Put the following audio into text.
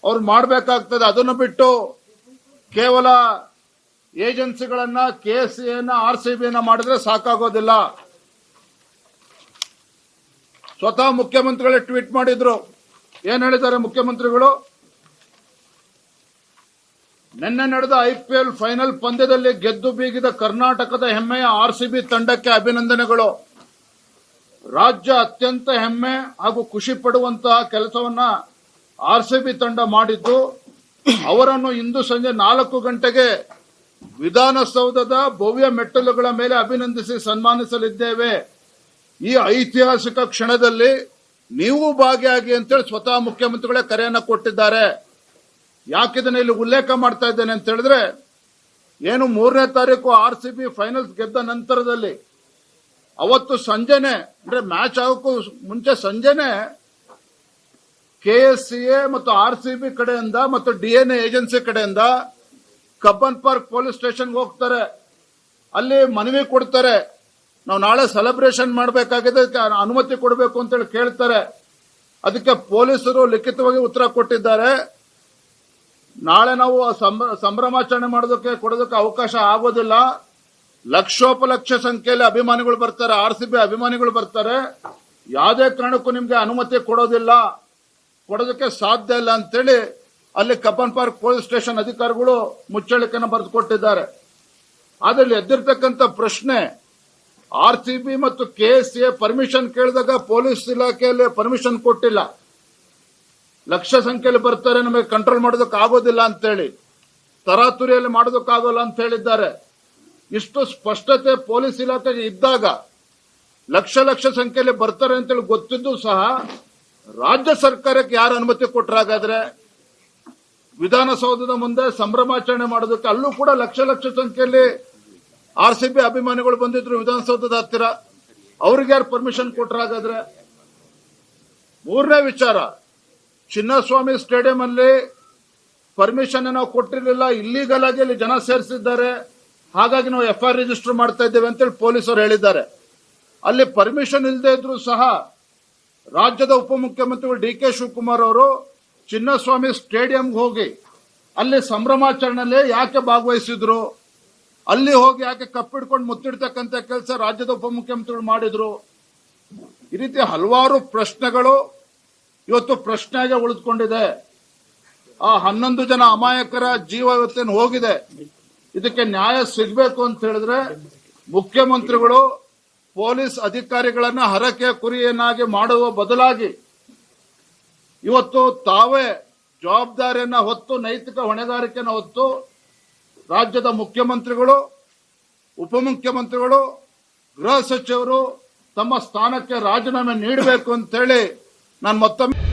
ಅವ್ರು ಮಾಡಬೇಕಾಗ್ತದೆ. ಅದನ್ನು ಬಿಟ್ಟು ಕೇವಲ ಏಜೆನ್ಸಿಗಳನ್ನ KSCನ RCBನ ಮಾಡಿದ್ರೆ ಸಾಕಾಗೋದಿಲ್ಲ. ಸ್ವತಃ ಮುಖ್ಯಮಂತ್ರಿಗಳೇ ಟ್ವೀಟ್ ಮಾಡಿದ್ರು. ಏನ್ ಹೇಳಿದ್ದಾರೆ ಮುಖ್ಯಮಂತ್ರಿಗಳು? ನಿನ್ನೆ ನಡೆದ IPL ಫೈನಲ್ ಪಂದ್ಯದಲ್ಲಿ ಗೆದ್ದು ಬೀಗಿದ ಕರ್ನಾಟಕದ ಹೆಮ್ಮೆಯ RCB ತಂಡಕ್ಕೆ ಅಭಿನಂದನೆಗಳು. ರಾಜ್ಯ ಅತ್ಯಂತ ಹೆಮ್ಮೆ ಹಾಗೂ ಖುಷಿ ಪಡುವಂತಹ ಕೆಲಸವನ್ನ RCB ತಂಡ ಮಾಡಿದ್ದು, ಅವರನ್ನು ಇಂದು ಸಂಜೆ 4 ಗಂಟೆಗೆ ವಿಧಾನಸೌಧದ ಭವ್ಯ ಮೆಟ್ಟಲುಗಳ ಮೇಲೆ ಅಭಿನಂದಿಸಿ ಸನ್ಮಾನಿಸಲಿದ್ದೇವೆ. ಈ ಐತಿಹಾಸಿಕ ಕ್ಷಣದಲ್ಲಿ ನೀವು ಭಾಗಿಯಾಗಿ ಅಂತೇಳಿ ಸ್ವತಃ ಮುಖ್ಯಮಂತ್ರಿಗಳೇ ಕರೆಯನ್ನ ಕೊಟ್ಟಿದ್ದಾರೆ. ಯಾಕಿದನ್ನ ಇಲ್ಲಿ ಉಲ್ಲೇಖ ಮಾಡ್ತಾ ಇದ್ದೇನೆ ಅಂತ ಹೇಳಿದ್ರೆ, ಏನು 3ನೇ ತಾರೀಕು RCB ಫೈನಲ್ಸ್ ಗೆದ್ದ ನಂತರದಲ್ಲಿ ಅವತ್ತು ಸಂಜೆನೆ, ಅಂದ್ರೆ ಮ್ಯಾಚ್ ಆಗೋಕ್ಕೂ ಮುಂಚೆ ಸಂಜೆನೆ KSCA ಮತ್ತು RCB ಕಡೆಯಿಂದ ಮತ್ತು DNA ಏಜೆನ್ಸಿ ಕಡೆಯಿಂದ ಕಬ್ಬನ್ ಪಾರ್ಕ್ ಪೊಲೀಸ್ ಸ್ಟೇಷನ್ಗೆ ಹೋಗ್ತಾರೆ. ಅಲ್ಲಿ ಮನವಿ ಕೊಡ್ತಾರೆ, ನಾವು ನಾಳೆ ಸೆಲೆಬ್ರೇಷನ್ ಮಾಡಬೇಕಾಗಿದೆ, ಅನುಮತಿ ಕೊಡಬೇಕು ಅಂತೇಳಿ ಕೇಳ್ತಾರೆ. ಅದಕ್ಕೆ ಪೊಲೀಸರು ಲಿಖಿತವಾಗಿ ಉತ್ತರ ಕೊಟ್ಟಿದ್ದಾರೆ, ನಾಳೆ ನಾವು ಸಂಭ್ರಮಾಚರಣೆ ಕೊಡೋದಕ್ಕೆ ಅವಕಾಶ ಆಗೋದಿಲ್ಲ. ಲಕ್ಷೋಪಲಕ್ಷ ಸಂಖ್ಯೆಯಲ್ಲಿ ಅಭಿಮಾನಿಗಳು ಬರ್ತಾರೆ, RCB ಅಭಿಮಾನಿಗಳು ಬರ್ತಾರೆ, ಯಾವುದೇ ಕಾರಣಕ್ಕೂ ನಿಮ್ಗೆ ಅನುಮತಿ ಕೊಡೋದಕ್ಕೆ ಸಾಧ್ಯ ಇಲ್ಲ ಅಂತೇಳಿ ಅಲ್ಲಿ ಕಬ್ಬನ್ ಪಾರ್ಕ್ ಪೊಲೀಸ್ ಸ್ಟೇಷನ್ ಅಧಿಕಾರಿಗಳು ಮುಚ್ಚಳಿಕೆಯನ್ನು ಬರೆದುಕೊಟ್ಟಿದ್ದಾರೆ. ಆದ್ರೆ ಎದ್ದಿರ್ತಕ್ಕಂಥ ಪ್ರಶ್ನೆ, RCB ಮತ್ತು KSCA ಪರ್ಮಿಷನ್ ಕೇಳಿದಾಗ ಪೊಲೀಸ್ ಇಲಾಖೆಯಲ್ಲಿ ಪರ್ಮಿಷನ್ ಕೊಟ್ಟಿಲ್ಲ. ಲಕ್ಷ ಸಂಖ್ಯೆಯಲ್ಲಿ ಬರ್ತಾರೆ, ನಮಗೆ ಕಂಟ್ರೋಲ್ ಮಾಡೋದಕ್ಕೆ ಆಗೋದಿಲ್ಲ ಅಂತೇಳಿ, ತರಾತುರಿಯಲ್ಲಿ ಮಾಡೋದಕ್ಕಾಗೋಲ್ಲ ಅಂತ ಹೇಳಿದ್ದಾರೆ. ಇಷ್ಟು ಸ್ಪಷ್ಟತೆ ಪೊಲೀಸ್ ಇಲಾಖೆಗೆ ಇದ್ದಾಗ ಲಕ್ಷ ಸಂಖ್ಯೆಯಲ್ಲಿ ಬರ್ತಾರೆ ಅಂತೇಳಿ ಗೊತ್ತಿದ್ದು ಸಹ ರಾಜ್ಯ ಸರ್ಕಾರಕ್ಕೆ ಯಾರು ಅನುಮತಿ ಕೊಟ್ಟರಾಗಾದ್ರೆ? ವಿಧಾನಸೌಧದ ಮುಂದೆ ಸಂಭ್ರಮಾಚರಣೆ ಮಾಡೋದಕ್ಕೆ ಅಲ್ಲೂ ಕೂಡ ಲಕ್ಷ ಸಂಖ್ಯೆಯಲ್ಲಿ RCB ಅಭಿಮಾನಿಗಳು ಬಂದಿದ್ರು ವಿಧಾನಸೌಧದ ಹತ್ತಿರ, ಅವ್ರಿಗೆ ಯಾರು ಪರ್ಮಿಷನ್ ಕೊಟ್ಟರಾಗಾದ್ರೆ? 3ನೇ ವಿಚಾರ, ಚಿನ್ನಸ್ವಾಮಿ ಸ್ಟೇಡಿಯಂ ಅಲ್ಲಿ ಪರ್ಮಿಷನ್ ನಾವು ಕೊಟ್ಟಿರಲಿಲ್ಲ, ಇಲ್ಲೀಗಲ್ ಆಗಿ ಅಲ್ಲಿ ಜನ ಸೇರಿಸಿದ್ದಾರೆ, ಹಾಗಾಗಿ ನಾವು FIR ರಿಜಿಸ್ಟರ್ ಮಾಡ್ತಾ ಇದ್ದೇವೆ ಅಂತೇಳಿ ಪೊಲೀಸರು ಹೇಳಿದ್ದಾರೆ. ಅಲ್ಲಿ ಪರ್ಮಿಷನ್ ಇಲ್ಲದೆ ಇದ್ರು ಸಹ ರಾಜ್ಯದ ಉಪಮುಖ್ಯಮಂತ್ರಿಗಳು DK ಶಿವಕುಮಾರ್ ಅವರು ಚಿನ್ನಸ್ವಾಮಿ ಸ್ಟೇಡಿಯಂಗೆ ಹೋಗಿ ಅಲ್ಲಿ ಸಂಭ್ರಮಾಚರಣೆಯಲ್ಲಿ ಯಾಕೆ ಭಾಗವಹಿಸಿದ್ರು, ಅಲ್ಲಿ ಹೋಗಿ ಯಾಕೆ ಕಪ್ಪಿಡ್ಕೊಂಡು ಮುತ್ತಿಡ್ತಕ್ಕಂಥ ಕೆಲಸ ರಾಜ್ಯದ ಉಪಮುಖ್ಯಮಂತ್ರಿಗಳು ಮಾಡಿದ್ರು? ಈ ರೀತಿ ಹಲವಾರು ಪ್ರಶ್ನೆಗಳು ಇವತ್ತು ಪ್ರಶ್ನೆಯಾಗಿ ಉಳಿದುಕೊಂಡಿದೆ. ಆ 11 ಜನ ಅಮಾಯಕರ ಜೀವ ಇವತ್ತೇನು ಹೋಗಿದೆ, ಇದಕ್ಕೆ ನ್ಯಾಯ ಸಿಗಬೇಕು ಅಂತ ಹೇಳಿದ್ರೆ ಮುಖ್ಯಮಂತ್ರಿಗಳು ಪೊಲೀಸ್ ಅಧಿಕಾರಿಗಳನ್ನ ಹರಕೆ ಕುರಿಯನ್ನಾಗಿ ಮಾಡುವ ಬದಲಾಗಿ ಇವತ್ತು ತಾವೇ ಜವಾಬ್ದಾರಿಯನ್ನ ಹೊತ್ತು, ನೈತಿಕ ಹೊಣೆಗಾರಿಕೆಯನ್ನು ಹೊತ್ತು ರಾಜ್ಯದ ಮುಖ್ಯಮಂತ್ರಿಗಳು, ಉಪಮುಖ್ಯಮಂತ್ರಿಗಳು, ಗೃಹ ಸಚಿವರು ತಮ್ಮ ಸ್ಥಾನಕ್ಕೆ ರಾಜೀನಾಮೆ ನೀಡಬೇಕು ಅಂತ ಹೇಳಿ ನಾನು ಮತ್ತೊಮ್ಮೆ